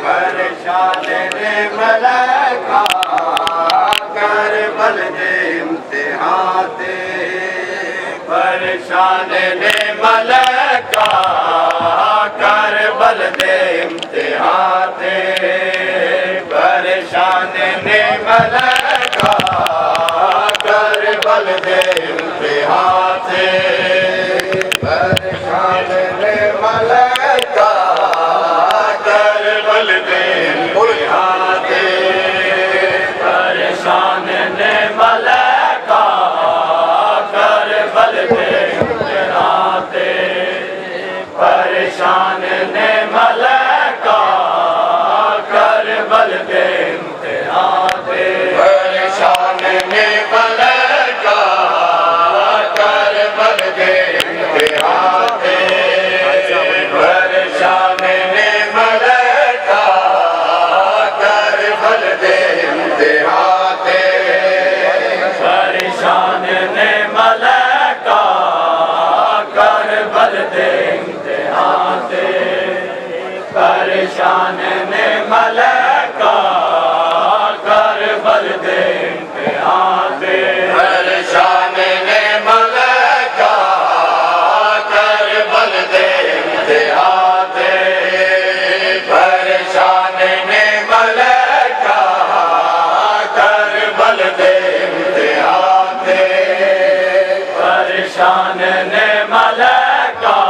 परेशान ने मलका कर बल दे इम्तिहान दे। परेशान ने मलका कर बल दे इम्तिहान दे। परेशान ने मलका कर बल दे इम्तिहान दे। परेशान ने मलका कर बल दे इम्तिहान दे। परेशान ने मलका कर बल दे इम्तिहान दे। परेशान ने मलका कर बल दे इम्तिहान दे। परेशान ने मलका कर बल दे इम्तिहान दे। परेशान ने मलका कर बल दे इम्तिहान दे। परेशान ने मलका कर बल दे इम्तिहान दे। परेशान ने मलका कर बल दे इम्तिहान दे। परेशान ने मलका कर बल दे इम्तिहान दे। परेशान ने मलका कर बल दे इम्तिहान दे। परेशान ने मलका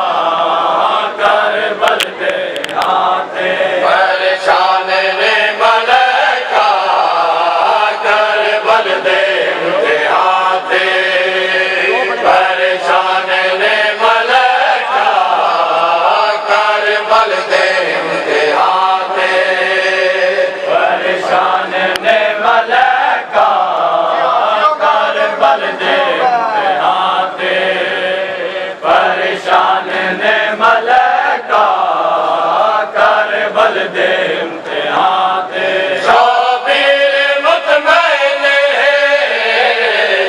कर बल दे इम्तिहान दे। परेशान ने मलका कर बल दे इम्तिहान दे। परेशान ने मलका कर बल दे इम्तिहान दे। परेशान ने मलका कर बल दे इम्तिहान दे। परेशान ने मलका कर बल दे इम्तिहान दे। शोबीर मुतमईन है,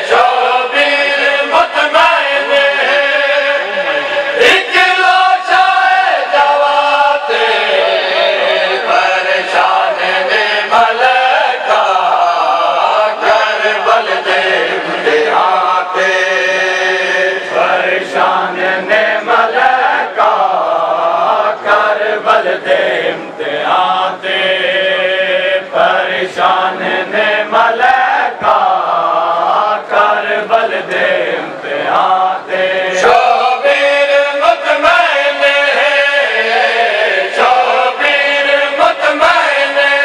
शोबीर मुतमईन है। इकलौता जवाते। परेशान ने मलका कर बल दे इम्तिहान दे। परेशान ने मलका कर बल दे इम्तिहान दे। परेशान ने मलका कर बल दे इम्तिहान दे। शोबीर मुतमईन है, शोबीर मुतमईन है।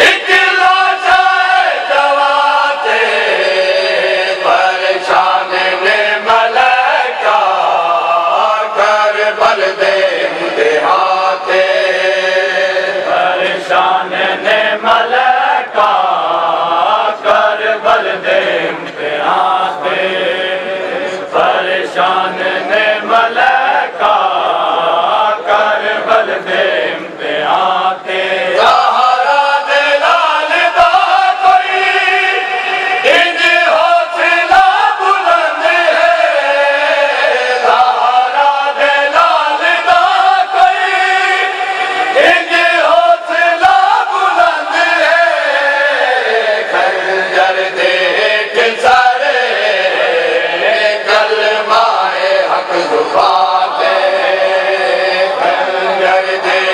इकलौता जवाते। परेशान ने मलका कर बल दे इम्तिहान दे। परेशान ने मलका कर बल दे इम्तिहान दे। परेशान ने मलका कर बल दे इम्तिहान दे। ज़हरा दे लाल दा कोई इंज हौसला बुलंद है। ज़हरा दे लाल दा कोई इंज हौसला बुलंद है। खंजर देख सारे कलमाए हक ज़ुबान पे। खंजर देख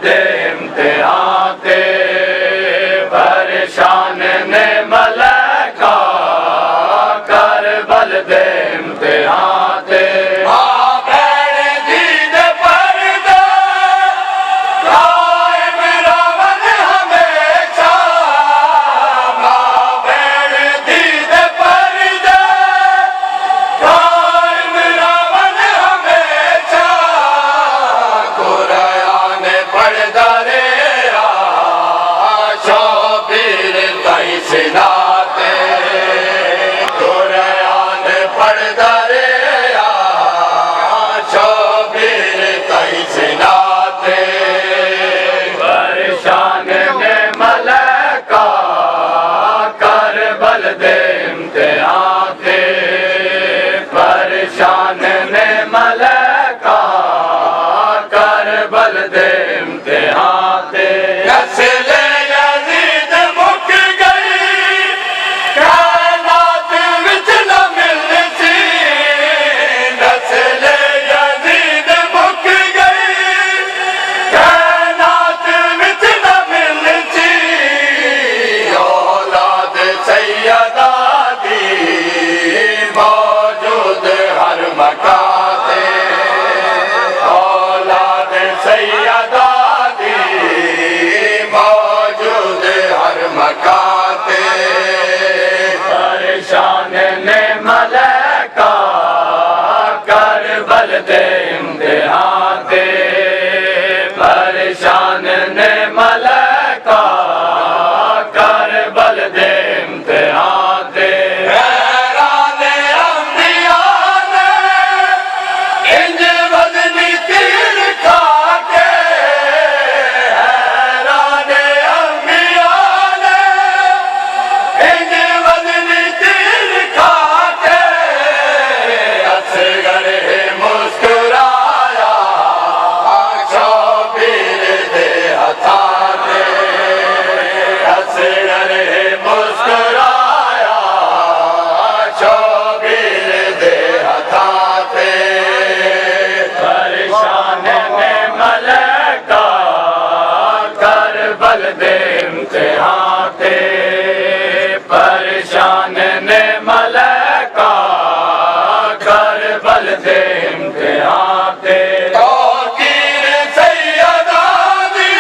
दे इम्तिहान ते परेशान ने मलका करबल दे इम्तिहान ते परेशान ने मलका करबल दे इम्तिहान ते नस्ल यजीद मुक गई कायनात विच न मिलसी नस्ल यजीद मुक गई कायनात विच न मिलसी औलाद सैयदा मकाते औलाद सैयदा दी मौजूद हर मकाते परेशान ने मलका करबल दे इम्तिहान ते परेशान ने मलका करबल दे इम्तिहान ते दे इम्तिहान ते परेशान ने मलका करबल दे इम्तिहान ते तौकीर सैयदा दी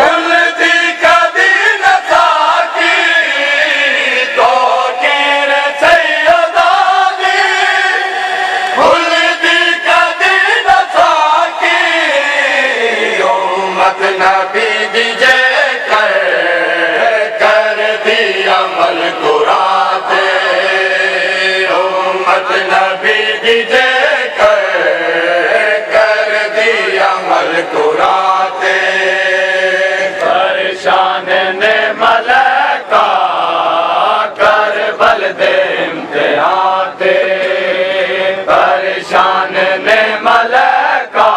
उलदी कदी न साकी तौकीर सैयदा दी उलदी कदी न साकी उम्मत नबी अमल कुराते उम्मत नबी दी कर दी अमल कुराते परेशान ने मलका करबल दे इम्तिहान ते परेशान ने मलका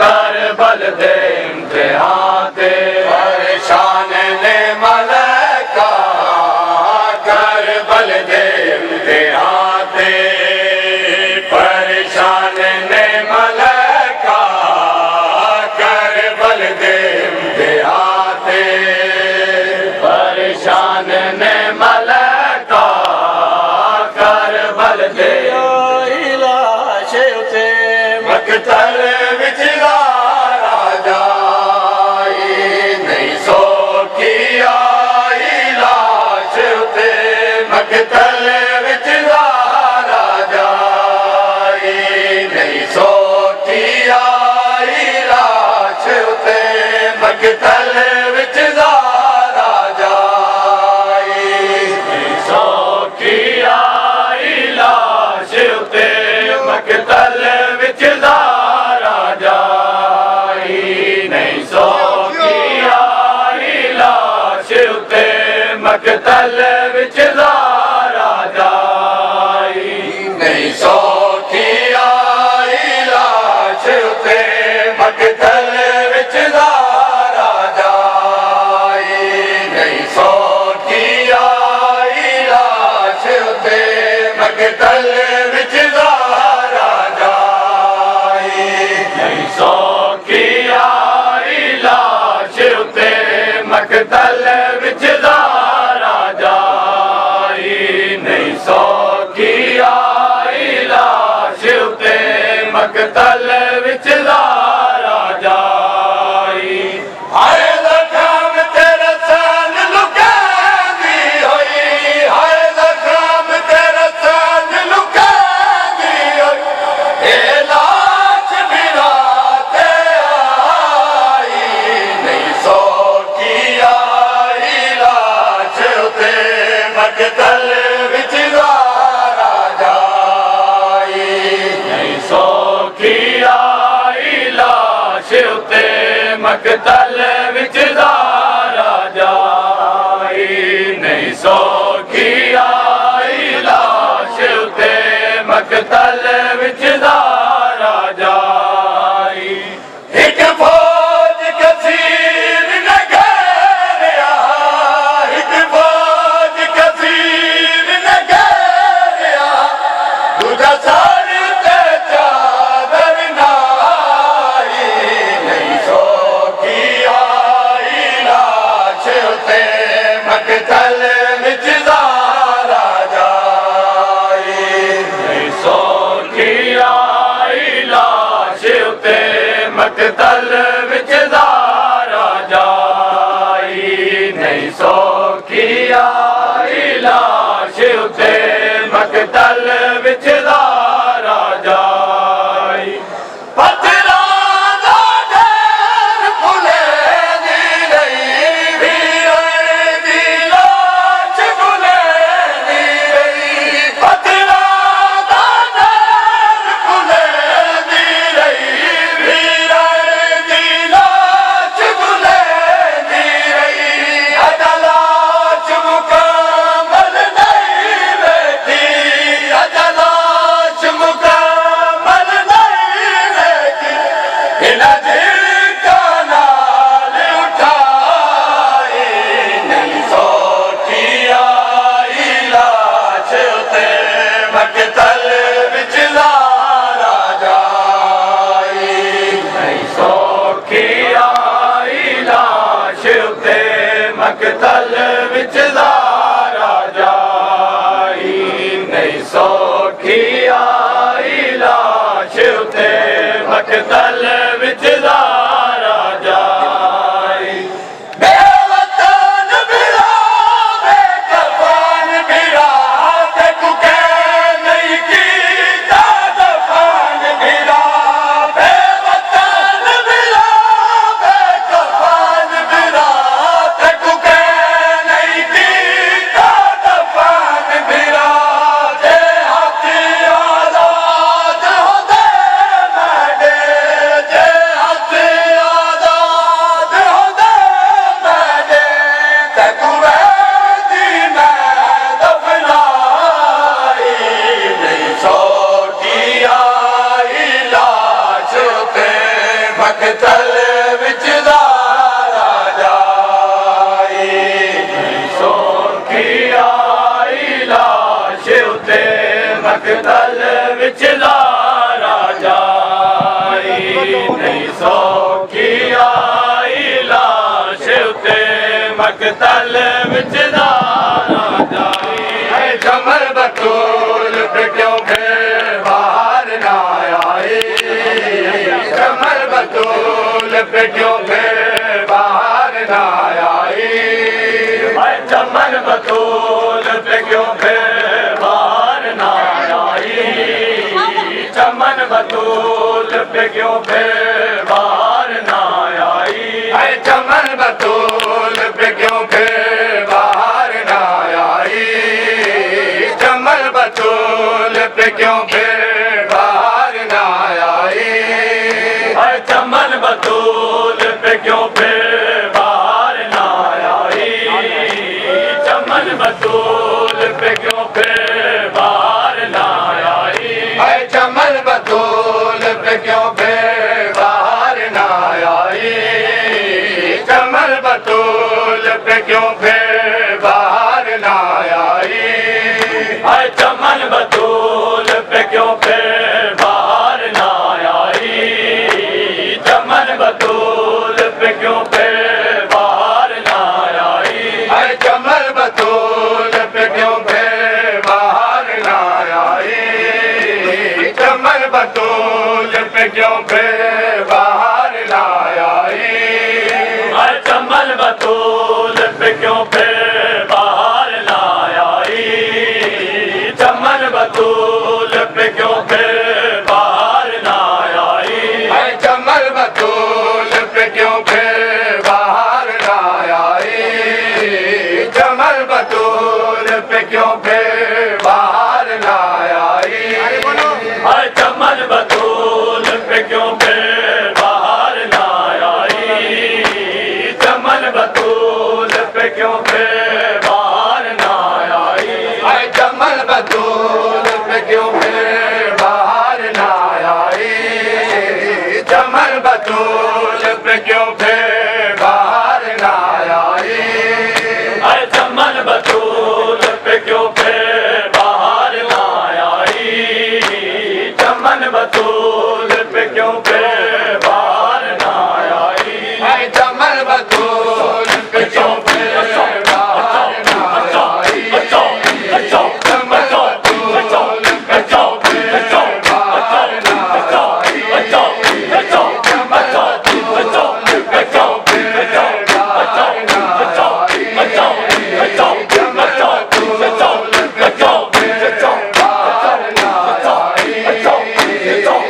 करबल दे इम्तिहान ते परेशान ने मलका करबल दे इम्तिहान ते परेशान ने मलका करबल दे इम्तिहान ते परेशान ने मलका करबल दे इलाश उते मकतल विच राजा नहीं सो किया इलाश उते मकतल विच राजा नहीं सो किया इलाश उते मकतल विच राजा नहीं सो किया इलाश उते मकतल विच राजा नहीं सो किया इलाश उते मकतल विच राजा नहीं सो किया इलाश उते मकतल विच राजा नहीं सो किया इलाश उते मकतल विच राजा नहीं सो किया मकतल विच ज़ारा जाई नहीं सौखी आई लाश उते मकतल विच ज़ारा जाई हाय ज़ख़्म ते रसन लुकांदी होई हाय ज़ख़्म ते रसन लुकांदी होई ए लाश भी रात आई नहीं सौखी आई लाश उते मकतल विच ज़ारा जाई नहीं सौखी आई लाश उते मकतल विच ज़ारा जाई नहीं सौखी आई लाश उते मकतल विच ज़ारा जाई एक फौज कसीर न घेरिया एक फौज कसीर न घेरिया दूजा सर ते चादर नाई नहीं सौखी आई लाश उते मकतल विच ज़ारा जाई नहीं सौखी आई लाश उते मकतल विच ज़ारा जाई नहीं सौखी आई लाश उते मकतल विच ज़ारा जाई पत्थरां दा ढेर फुलेंदी रही वीरन दी लाश फुलेंदी रही पत्थरां दा ढेर फुलेंदी रही वीरन दी लाश फुलेंदी रही अजलाश मुकम्मल नहीं बैठी अजलाश मुकम्मल नहीं बैठी इन्हां झिड़का नाल उठाई नहीं सौखी आई लाश उते मकतल विच ज़ारा जाई नहीं सौखी आई लाश उते मकतल विच ज़ारा जाई नहीं सौखी आई लाश उते मकतल विच ज़ारा जाई बेवतन बिरा बेकफन बिरा ते कुके नहीं कीता दफन बिरा बेवतन बिरा बेकफन बिरा ते कुके नहीं कीता दफन बिरा ते हाथी आज़ाद होंदे मैडे जे हाथी आज़ाद होंदे मैडे ते कुवे दी मैं दफनाई नहीं सौखी आई लाश उते मकतल विच ज़ारा जाई नहीं सौखी आई लाश उते मकतल विच ज़ारा जाई नहीं सौखी आई लाश उते मकतल विच ज़ारा जाई है जमल बतूल पे क्यों फिर बाहर ना आई जमल बतूल पे क्यों फिर बाहर ना आई है जमल बतूल पे क्यों फिर बाहर ना आई चमन बतूल पे क्यों फिर बाहर ना आई है चमन बतूल पे क्यों फिर बाहर ना आई चमन बतूल पे क्यों फिर बाहर ना आई है चमन बतूल पे क्यों फिर बाहर ना आई चमन बतूल पे क्यों फिर बाहर ना आई है चमन बतूल पे क्यों फिर बाहर ना आई चमन बतूल पे क्यों फिर बाहर ना आई है चमन बतूल पे क्यों फिर बाहर ना आई चमन बतूल पे क्यों फिर बाहर ना पे क्यों फिर बाहर ना आई। चमन बतूल पे क्यों फिर बाहर ना आई। चमन बतूल पे क्यों फिर बाहर ना आई। चमन बतूल पे क्यों फिर बाहर ना आई। चमन बतूल पे क्यों फिर बाहर ना आई। चमन बतूल पे क्यों फिर बाहर ना आई। चमन बतूल पे क्यों फिर बाहर ना आई। चमन बतूल पे क्यों फिर बाहर ना आई। चमन बतूल पे क्यों फिर बाहर ना आई। चमन बतूल पे क्यों फिर बाहर ना आई। चमन बतूल पे क्यों फिर बाहर ना आई। चमन बतूल पे क्यों फिर बाहर ना आई। चमन बतूल पे क्यों फिर बाहर ना आई। चमन बतूल पे क्यों फिर बाहर ना आई।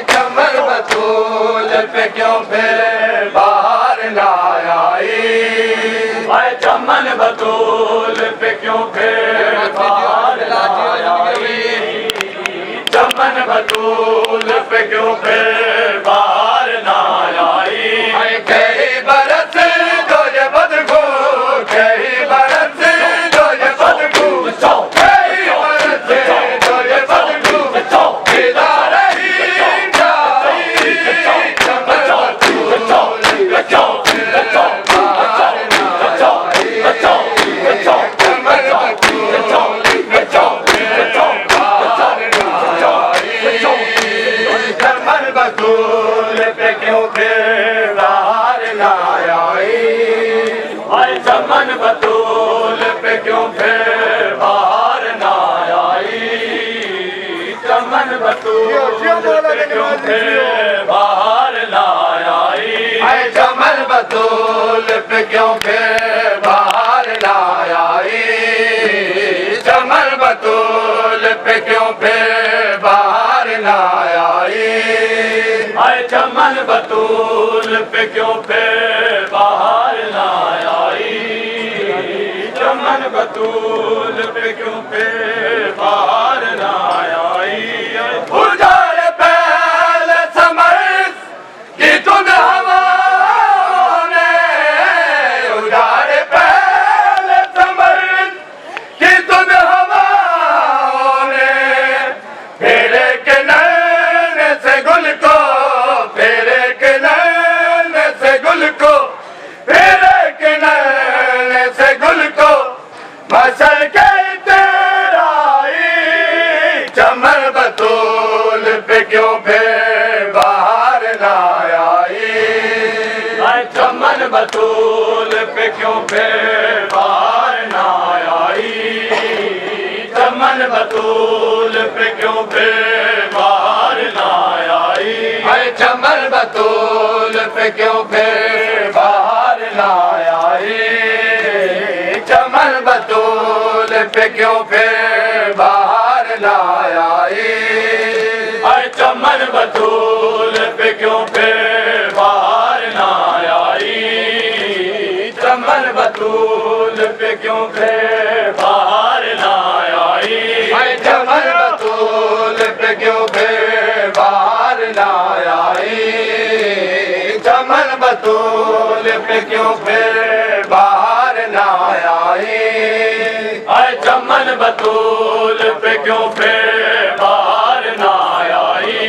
चमन बतूल पे क्यों फिर बाहर ना आई। चमन बतूल पे क्यों फिर बाहर ना आई। चमन बतूल पे क्यों फिर बाहर ना आई। चमन बतूल पे क्यों फिर बाहर ना आई। कई बरस जो ये बदबू, कई बरस जो ये बदबू, कई बरस जो ये बदबू गिरा रही जाई। चमन बतूल पे क्यों फिर बाहर ना आई। चमन बतूल पे क्यों फिर बाहर ना आई। चमन बतूल पे क्यों फिर बाहर ना आई। चमन बतूल पे क्यों फिर बाहर ना आई। चमन बतूल पे क्यों फिर बाहर ना आई। चमन बतूल पे क्यों फिर बाहर ना आई। चमन बतूल पे क्यों फिर बाहर ना आई। चमन बतूल पे क्यों फिर बाहर ना आई। चमन बतूल पे क्यों फिर बाहर ना आई। उजाड़ पहले समर की धुन हवाओं ने, उजाड़ पहले समर की धुन हवाओं ने, फेरे के नैन से गुल को, फेरे के नैन से गुल को, फेरे के नैन से गुल को मसल के तेराई। चमन बतूल पे क्यों फिर बाहर ना आई। चमन बतूल पे क्यों फिर बाहर ना आई। चमन बतूल पे क्यों फिर बाहर ना आई। चमन बतूल पे क्यों फिर बाहर ना आई। चमन बतूल पे क्यों फिर बाहर ना आई। चमन बतूल पे क्यों फिर बाहर ना आई। चमन बतूल पे क्यों फिर बाहर ना आई। चमन बतूल पे क्यों फिर बाहर ना आई। चमन बतूल पे क्यों फिर बाहर ना आई। चमन बतूल पे क्यों फिर बाहर ना आई।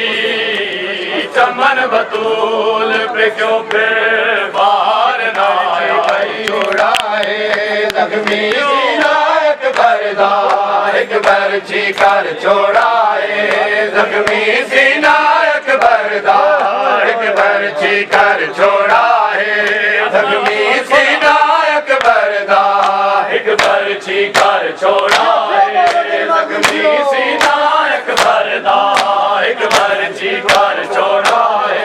चमन बतूल पे क्यों फिर बाहर ना आई। छोड़ाए जख्मी सीना एक बरदा, एक बरछी कर छोड़ाए जख्मी सीना एक बरदा, एक बरछी कर छोड़ाए जख्मी सीना एक बरदा, एक बरछी कर छोड़ाए जख्मी सीना एक बरदा, एक बरछी कर छोड़ाए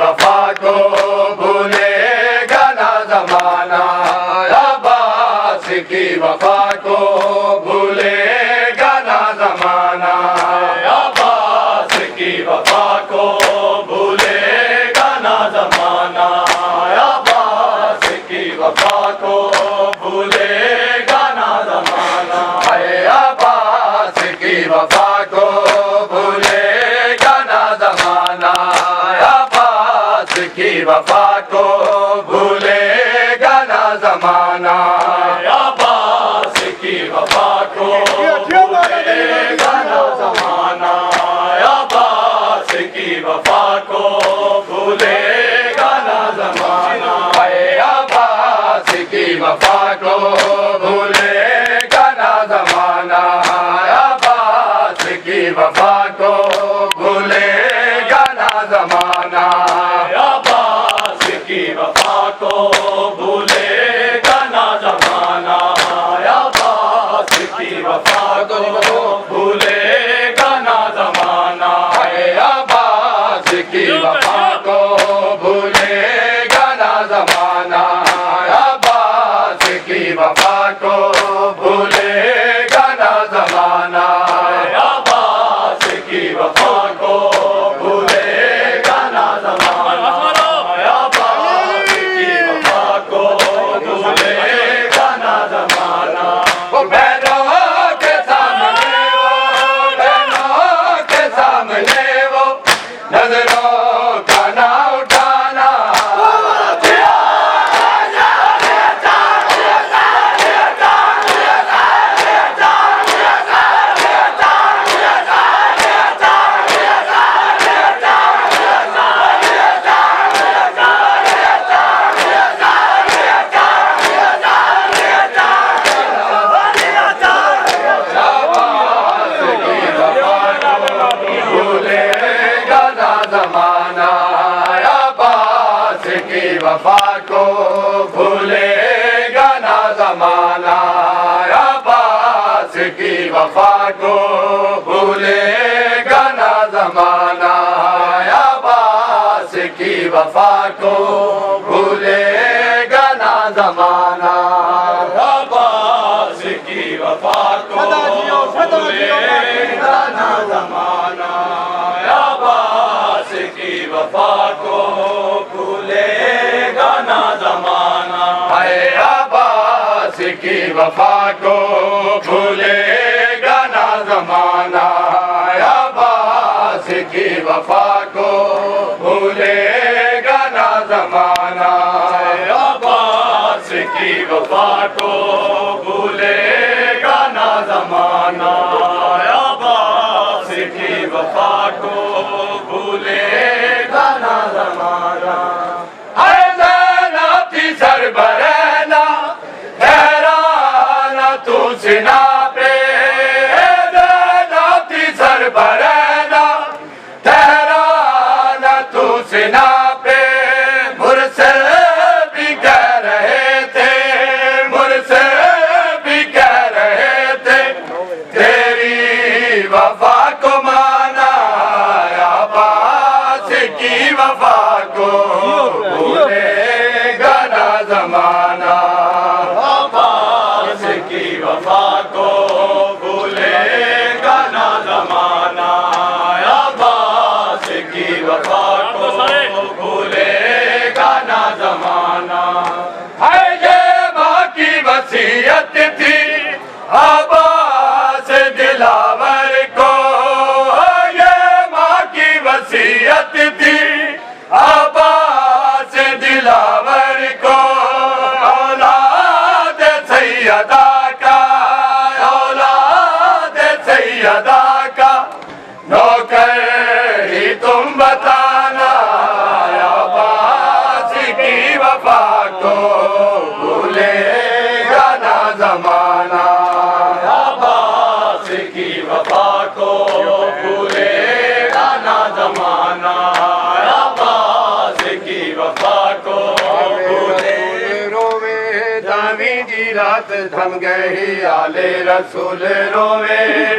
वफा को भूलेगा ना जमाना, अब्बास की वफा को भूलेगा ना जमाना, अब्बास की वफा को भूलेगा ना जमाना, अब्बास की वफा को भूलेगा ना जमाना, अब्बास की वफा को भूलेगा ना जमाना, अब्बास की वफा को भूलेगा ना जमाना, अब्बास की वफा को भूलेगा ना जमाना, अब्बास की वफा को भूलेगा ना जमाना, अब्बास की वफा को भूलेगा ना जमाना, अब्बास की वफा को भूलेगा ना जमाना, अब्बास की वफा को भूलेगा ना जमाना, अब्बास की वफा को भूलेगा ना जमाना, अब्बास की वफा को भूलेगा ना जमाना, अब्बास की वफा को भूलेगा ना जमाना, अब्बास की वफा को भूलेगा ना जमाना, अब्बास की वफा को भूलेगा ना जमाना, वो बहनों के सामने वो नजरों का ना उठाना, भूलेगा ना जमाना, अब्बास की वफा को भूलेगा ना जमाना, अब्बास की वफा को भूलेगा ना जमाना, अब्बास की वफा को भूलेगा ना जमाना, अब्बास की वफा को भूलेगा ना जमाना, अब्बास की वफा को भूलेगा ना जमाना, अब्बास की वफा को भूलेगा ना जमाना, अब्बास की वफा को भूलेगा ना जमाना, अब्बास की वफा को भूलेगा ना जमाना, अब्बास की वफा को भूलेगा ना जमाना, थी सरबरहना ठहराना तू सिना पे, थी सरबरहना ठहराना तू सिना पे, मुझसे भी कह रहे थे, मुझसे भी कह रहे थे, तेरी वफा को माना, अब्बास की वफा को भूलेगा ना जमाना, अब्बास की वफा को भूलेगा ना जमाना, अब्बास की वफा को भूलेगा ना जमाना, है ये माँ की वसीयत थी अब्बास दिलावर को, ये माँ की वसीयत थी अब्बास दिलावर को, औलाद सैयदा का, औलाद सैयदा का नौकर ही तुम बताना, अब्बास की वफा को भूलेगा ना जमाना, अब्बास की वफा को भूलेगा ना जमाना, अब्बास की वफा को रोवे जावी जी रात थम गई, आले रसूल रोवे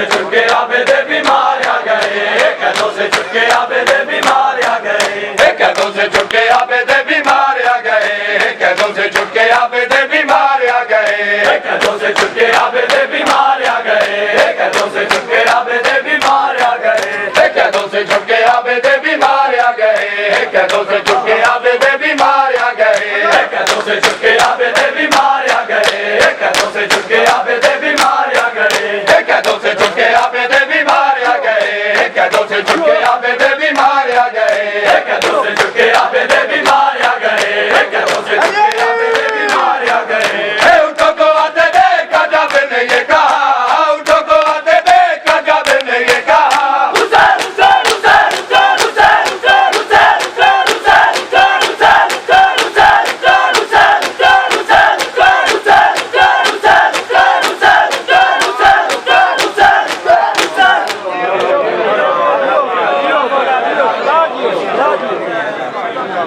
से छुटके आबेदे बीमार आ गए, कैदों से छुटके आबेदे बीमार आ गए, कैदों से छुटके आबेदे बीमार आ गए, कैदों से छुटके आबेदे बीमार आ गए, कैदों से छुटके आबेदे बीमार आ गए, कैदों से